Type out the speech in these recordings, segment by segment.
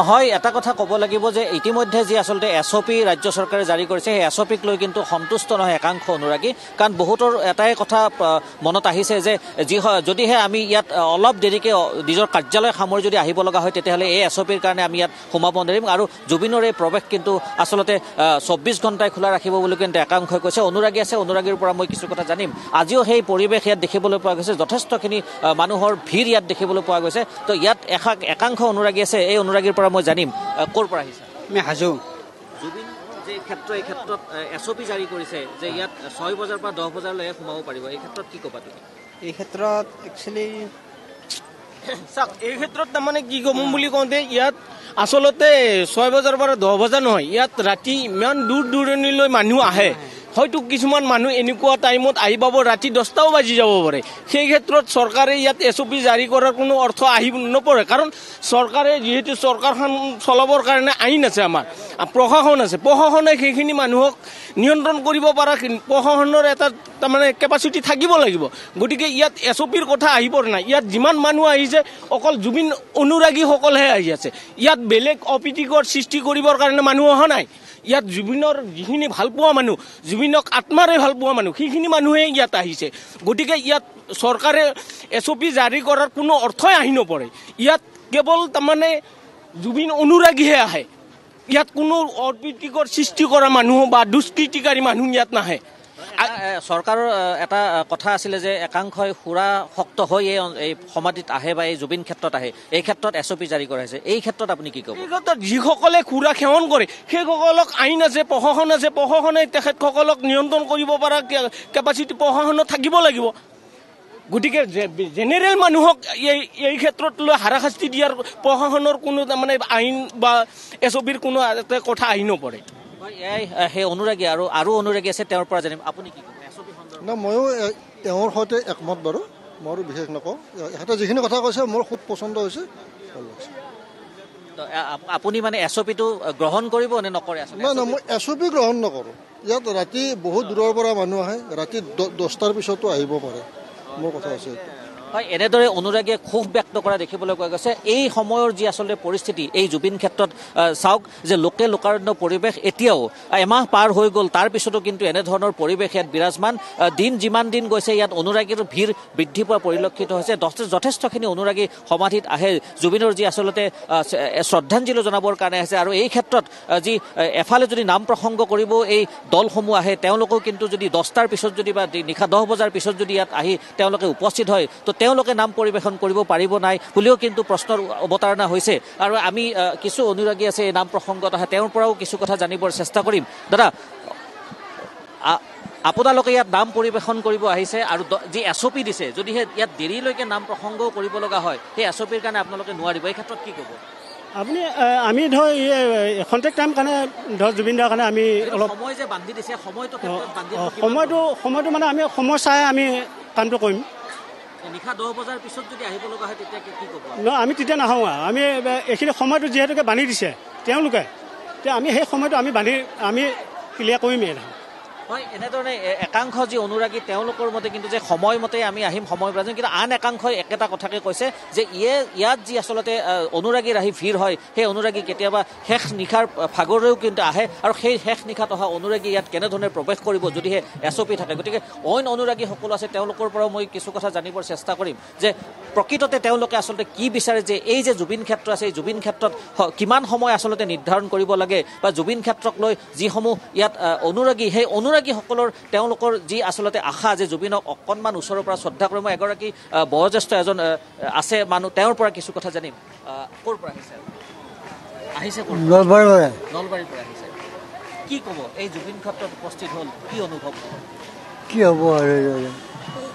হয় এটা কথা ক'ব লাগিব যে ইতিমধ্যে যি আচলতে এছঅ'পি ৰাজ্য চৰকাৰে জাৰি কৰিছে সেই এছঅ'পিক লৈ কিন্তু সন্তুষ্ট নহয় একাংশ অনুৰাগী কাৰণ বহুতৰ এটাই কথা মনত আহিছে যে যদিহে আমি ইয়াত অলপ দেৰিকৈ নিজৰ কাৰ্যালয় সামৰি যদি আহিব লগা হয় তেতিয়াহ'লে এই এছঅ'পিৰ কাৰণে আমি ইয়াত সোমাব নোৱাৰিম আৰু জুবিনৰ এই প্ৰৱেশ কিন্তু আচলতে 24 ঘণ্টাই খোলা ৰাখিব বুলি কিন্তু একাংশই কৈছে অনুৰাগী আছে অনুৰাগীৰ পৰা মই কিছু কথা জানিম আজিও সেই পৰিৱেশ ইয়াত দেখিবলৈ পোৱা গৈছে যথেষ্টখিনি মানুহৰ ভিৰ ইয়াত দেখিবলৈ পোৱা গৈছে তো ইয়াত একাংশ অনুৰাগী আছে এই অনুৰাগীৰ পৰা মই জানিম ক'ৰ পৰা আহিছে আমি হাজো জুবিন যে এই ক্ষেত্ৰত এছঅ'পি জাৰি কৰিছে যে ইয়াত 6 বজাৰ পৰা 10 বজালৈকে সোমাব পাৰিব এই ক্ষেত্ৰত কি ক'বা তুমি এই ক্ষেত্ৰত একচুৱেলি চাওক এই ক্ষেত্ৰত তাৰমানে কি ক'ম বুলি কওঁতে ইয়াত আচলতে 6 বজাৰ পৰা 10 বজা নহয় ইয়াত ৰাতি ইমান দূৰ দূৰণিলৈ মানুহ আহে হয়তো কিছুমান মানুহ এনেকুৱা টাইমত আহি পাব ৰাতি 10টাও বাজি যাব পাৰে সেই ক্ষেত্ৰত চৰকাৰে ইয়াত এছঅ'পি জাৰি কৰাৰ কোনো অৰ্থ আহি নপৰে কাৰণ চৰকাৰে যিহেতু চৰকাৰখন চলাবৰ কাৰণে আইন আছে আমাৰ প্ৰশাসন আছে প্ৰশাসনে সেইখিনি মানুহক নিয়ন্ত্ৰণ কৰিব পৰা প্ৰশাসনৰ এটা তাৰমানে কেপাচিটি থাকিব লাগিব গতিকে ইয়াত এছঅ'পিৰ কথা আহি পৰে নাই ইয়াত যিমান মানুহ আহিছে অকল জুবিন অনুৰাগীসকলহে আহি আছে ইয়াত বেলেগ অপ্ৰীতিকৰ সৃষ্টি কৰিবৰ কাৰণে মানুহ অহা নাই ইয়াত জুবিনৰ যিখিনি ভাল পোৱা মানুহ জুবিনক আত্মাৰে ভাল পোৱা মানুহ সেইখিনি মানুহে ইয়াত আহিছে গতিকে ইয়াত চৰকাৰে এছঅ'পি জাৰি কৰাৰ কোনো অৰ্থই আহি নপৰে ইয়াত কেৱল তাৰমানে জুবিন অনুৰাগীহে আহে ইয়াত কোনো অপ্ৰীতিকৰ সৃষ্টি কৰা মানুহ বা দুষ্কৃতিকাৰী মানুহ ইয়াত নাহে চৰকাৰৰ এটা কথা আছিলে যে একাংশই সুৰা শক্ত হৈ এই সমাধিত আহে বা এই জুবিন ক্ষেত্ৰত আহে এই ক্ষেত্ৰত এছঅ'পি জাৰি কৰা হৈছে এই ক্ষেত্ৰত আপুনি কি ক'ব এই ক্ষেত্ৰত যিসকলে সুৰা সেৱন কৰে সেইসকলক আইন আছে প্ৰশাসনে তেখেতসকলক নিয়ন্ত্ৰণ কৰিব পৰা কেপাচিটি প্ৰশাসনত থাকিব লাগিব গতিকে জেনেৰেল মানুহক এই ক্ষেত্ৰত লৈ হাৰাশাস্তি দিয়াৰ প্ৰশাসনৰ কোনো তাৰমানে আইন বা এছঅ'পিৰ কোনো এটা কথা আহি নপৰে সেই অনুৰাগী আৰু অনুৰাগী আছে তেওঁৰ পৰা জানিম আপুনি কি ক'ব এছঅ'পি সন্দৰ্ভত না ময়ো তেওঁৰ সৈতে একমত বাৰু মই বিশেষ নকওঁ এখেতে যিখিনি কথা কৈছে মোৰ খুব পচন্দ হৈছে ভাল লাগিছে আপুনি মানে এছঅ'পিটো গ্ৰহণ কৰিব নে নকৰে নাই নাই মই এছঅ'পি গ্ৰহণ নকৰোঁ ইয়াত ৰাতি বহুত দূৰৰ পৰা মানুহ আহে ৰাতি 10টাৰ পিছতো আহিব পাৰে মোৰ কথা আছে হয় এনেদৰে অনুৰাগীয়ে ক্ষোভ ব্যক্ত কৰা দেখিবলৈ পোৱা গৈছে এই সময়ৰ যি আচলতে পৰিস্থিতি এই জুবিন ক্ষেত্ৰত চাওক যে লোকাৰণ্য পৰিৱেশ এতিয়াও এমাহ পাৰ হৈ গ'ল তাৰ পিছতো কিন্তু এনেধৰণৰ পৰিৱেশ ইয়াত বিৰাজমান যিমান দিন গৈছে ইয়াত অনুৰাগীৰ ভিৰ বৃদ্ধি পোৱা পৰিলক্ষিত হৈছে যথেষ্টখিনি অনুৰাগী সমাধিত আহে জুবিনৰ যি আচলতে শ্ৰদ্ধাঞ্জলি জনাবৰ কাৰণে আহিছে আৰু এই ক্ষেত্ৰত যি এফালে যদি নাম প্ৰসংগ কৰিব এই দলসমূহ আহে তেওঁলোকেও কিন্তু যদি 10টাৰ পিছত যদি বা নিশা 10 বজাৰ পিছত যদি ইয়াত আহি তেওঁলোকে উপস্থিত হয় তো তেওঁলোকে নাম পৰিৱেশন কৰিব পাৰিব নাই বুলিও কিন্তু প্ৰশ্নৰ অৱতাৰণা হৈছে আৰু আমি কিছু অনুৰাগী আছে এই নাম প্ৰসংগত আহে তেওঁৰ পৰাও কিছু কথা জানিবৰ চেষ্টা কৰিম দাদা আপোনালোকে ইয়াত নাম পৰিৱেশন কৰিব আহিছে আৰু যি এছঅ'পি দিছে যদিহে ইয়াত দেৰিলৈকে নাম প্ৰসংগও কৰিব লগা হয় সেই এছঅ'পিৰ কাৰণে আপোনালোকে নোৱাৰিব এই ক্ষেত্ৰত কি ক'ব আপুনি আমি ধৰ খন্তেক টাইম কাৰণে ধৰ জুবিন দাৰ কাৰণে আমি অলপ সময় যে বান্ধি দিছে সময়টো মানে আমি সময় চাই আমি কামটো কৰিম নিশা 10 বজাৰ পিছত যদি আহিব লগা হয় তেতিয়া কি ক'ব আমি তেতিয়া নাহোঁ আমি এইখিনি সময়টো যিহেতুকে বান্ধি দিছে তেওঁলোকে তেতিয়া আমি সেই সময়টো আমি ক্লিয়াৰ কৰিমেই হয় এনেধৰণে একাংশ যি অনুৰাগী তেওঁলোকৰ মতে কিন্তু যে সময়মতে আমি আহিম সময় বাজিম কিন্তু আন একাংশই একেটা কথাকে কৈছে যে ইয়াত যি আচলতে অনুৰাগীৰ আহি ভিৰ হয় সেই অনুৰাগী কেতিয়াবা শেষ নিশাৰ ভাগৰেও কিন্তু আহে আৰু সেই শেষ নিশাত অহা অনুৰাগী ইয়াত কেনেধৰণে প্ৰৱেশ কৰিব যদিহে এছঅ'পি থাকে গতিকে অইন অনুৰাগীসকলো আছে তেওঁলোকৰ পৰাও মই কিছু কথা জানিবৰ চেষ্টা কৰিম যে প্ৰকৃততে তেওঁলোকে আচলতে কি বিচাৰে যে এই যে জুবিন ক্ষেত্ৰ আছে এই জুবিন ক্ষেত্ৰত কিমান সময় আচলতে নিৰ্ধাৰণ কৰিব লাগে বা জুবিন ক্ষেত্ৰক লৈ যিসমূহ ইয়াত অনুৰাগী সেই অনুৰাগীসকলৰ তেওঁলোকৰ যি আচলতে আশা যে জুবিনক অকণমান ওচৰৰ পৰা শ্ৰদ্ধা কৰি মই এগৰাকী বয়োজ্যেষ্ঠ এজন আছে মানুহ তেওঁৰ পৰা কিছু কথা জানিম ক'ৰ পৰা আহিছে নলবাৰীৰ পৰা আহিছে কি ক'ব এই জুবিন ক্ষেত্ৰত উপস্থিত হ'ল কি অনুভৱ কি হ'ব আৰু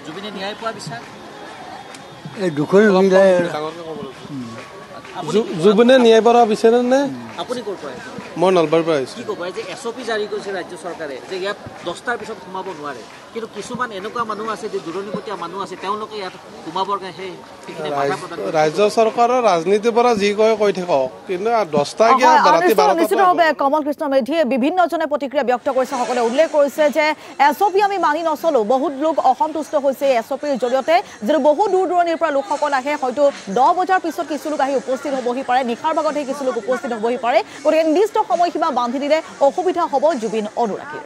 জুবিনে ন্যায় পোৱা বিচাৰ এই দুখৰ জুবিনে ন্যায় পোৱা বিচাৰে নে আপুনি ক'ৰ পৰা আহিছে মই নলবাৰীৰ পৰা আহিছোঁ কি ক'ব যে এছঅ'পি জাৰি কৰিছে ৰাজ্য চৰকাৰে যে ইয়াত 10টাৰ পিছত সোমাব নোৱাৰে কিন্তু কিছুমান এনেকুৱা মানুহ আছে যে দূৰণিবতীয়া মানুহ আছে তেওঁলোকে ইয়াত সোমাবৰ কাৰণে সেই ৰাজ্য চৰকাৰৰ ৰাজনীতিৰ পৰা যি কৈ থাকক কিন্তু 10টা নিশ্চিতভাৱে কমল কৃষ্ণ মেধিয়ে বিভিন্নজনে প্ৰতিক্ৰিয়া ব্যক্ত কৰিছে সকলে উল্লেখ কৰিছে যে এছঅ'পি আমি মানি নচলো বহুত লোক অসন্তুষ্ট হৈছে এছঅ'পিৰ জৰিয়তে যিটো বহু দূৰ দূৰণিৰ পৰা লোকসকল আহে হয়তো 10 বজাৰ পিছত কিছু লোক আহি উপস্থিত উপস্থিত হ'বহি পাৰে, নিশাৰ ভাগতহে কিছু লোক উপস্থিত হ'বহি পাৰে। গতিকে নিৰ্দিষ্ট সময়সীমা বান্ধি দিলে অসুবিধা হ'ব জুবিন অনুৰাগীৰ।